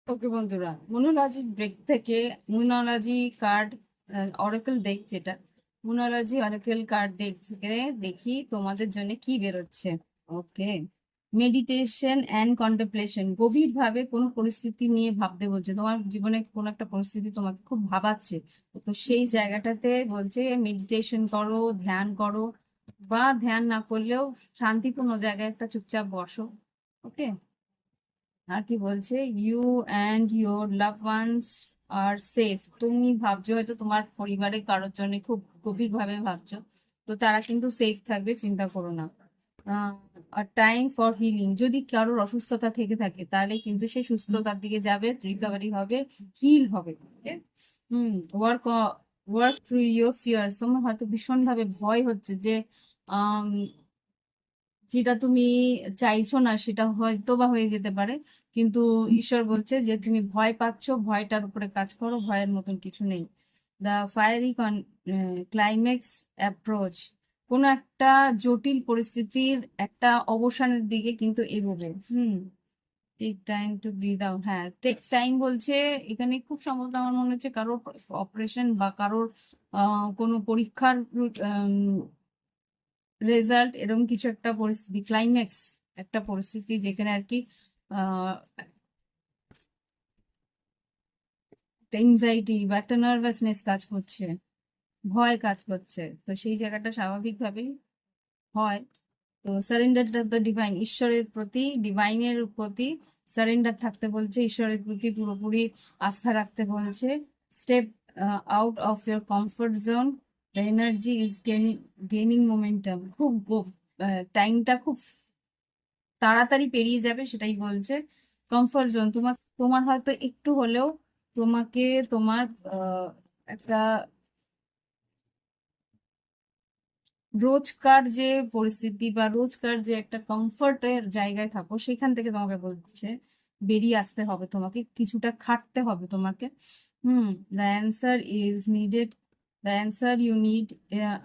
ওকে বন্ধুরা, মুনোলজি ব্রেক থেকে মুনোলজি card oracle day, যেটা মুনোলজি অরাকেল কার্ড ডেক থেকে দেখি তোমাদের জন্য কি বেরোচ্ছে। ওকে, মেডিটেশন অ্যান্ড কন্টেমপ্লেশন, গভীরভাবে কোনো পরিস্থিতি নিয়ে ভাবতে বলছে। তোমার জীবনে কোনো একটা পরিস্থিতি তোমাকে খুব ভাবাচ্ছে, তো সেই জায়গাটাতে বলছে মেডিটেশন করো, ধ্যান করো, বা ধ্যান না করলেও শান্তিপূর্ণ জায়গায় একটা চুপচাপ বসো। ওকে, আর কি বলছে, you and your love ones are safe. তুমি ভাবছো হয়তো তোমার পরিবারের কারোর জন্য খুব গভীরভাবে ভাবছো, তো তারা কিন্তু সেফ থাকবে, চিন্তা করো না। আর টাইম ফর হিলিং, যদি কারোর অসুস্থতা থেকে থাকে তাহলে কিন্তু সে সুস্থতার দিকে যাবে, রিকভারি হবে, হিল হবে। okay? Work work through your fears, তোমার হয়তো ভীষণভাবে ভয় হচ্ছে যে যেটা তুমি চাইছো না সেটা হয়তো বা হয়ে যেতে পারে, কিন্তু ঈশ্বর বলছে যে তুমি ভয় পাচ্ছো, ভয়টার উপরে কাজ করো, ভয়ের মতন কিছু নেই। দ্য ফায়ারি ক্লাইম্যাক্স অ্যাপ্রোচ, কোনো একটা জটিল পরিস্থিতির একটা অবসানের দিকে কিন্তু এগোবে। Take time to breathe out, হ্যাঁ টেক টাইম বলছে এখানে। খুব সম্ভবত আমার মনে হচ্ছে কারোর অপারেশন বা কারোর কোনো পরীক্ষার রেজাল্ট, এরকম কিছু একটা পরিস্থিতি, ক্লাইম্যাক্স একটা পরিস্থিতি যেখানে আর কি আহ এনজাইটি বা একটা নার্ভাসনেস কাজ করছে, ভয় কাজ করছে, তো সেই জায়গাটা স্বাভাবিকভাবেই হয়। তো সারেন্ডার দ্য ডিভাইন, ঈশ্বরের প্রতি, ডিভাইনের প্রতি সারেন্ডার থাকতে বলছে, ঈশ্বরের প্রতি পুরোপুরি আস্থা রাখতে বলছে। Step out of your comfort zone, the energy is gaining momentum, খুব টাইমটা খুব তাড়াতাড়ি পেরিয়ে যাবে, সেটাই বলছে। কমফর্ট জোন, তোমার তোমার হয়তো একটু হলেও তোমাকে তোমার একটা রোজকার যে পরিস্থিতি বা রোজকার যে একটা কমফর্টের জায়গায় থাকো সেখান থেকে তোমাকে বলছে বেরিয়ে আসতে হবে, তোমাকে কিছুটা খাটতে হবে তোমাকে। The answer is needed, the answer you need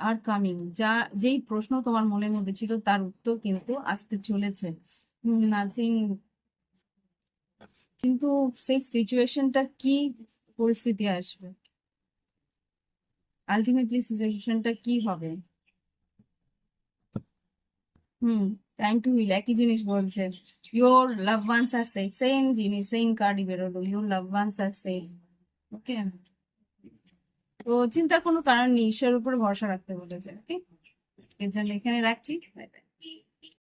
are coming, যেই প্রশ্ন তোমার মনের মধ্যে ছিল তার উত্তর কিন্তু আসতে চলেছে। নাথিং, কিন্তু সেই সিচুয়েশনটা কি, পরিস্থিতি আসবে, আলটিমেটলি সিচুয়েশনটা কি হবে। হুম টাইম টু হিল একই জিনিস বলছে। Your love ones are safe, same জিনিস, সেম কার্ডই বেরোলো, your love ones are safe. Okay, তো চিন্তার কোনো কারণ নেই, ঈশ্বরের উপরে ভরসা রাখতে বলেছে। ওকে, এর জন্য এখানে রাখছি। Bye bye.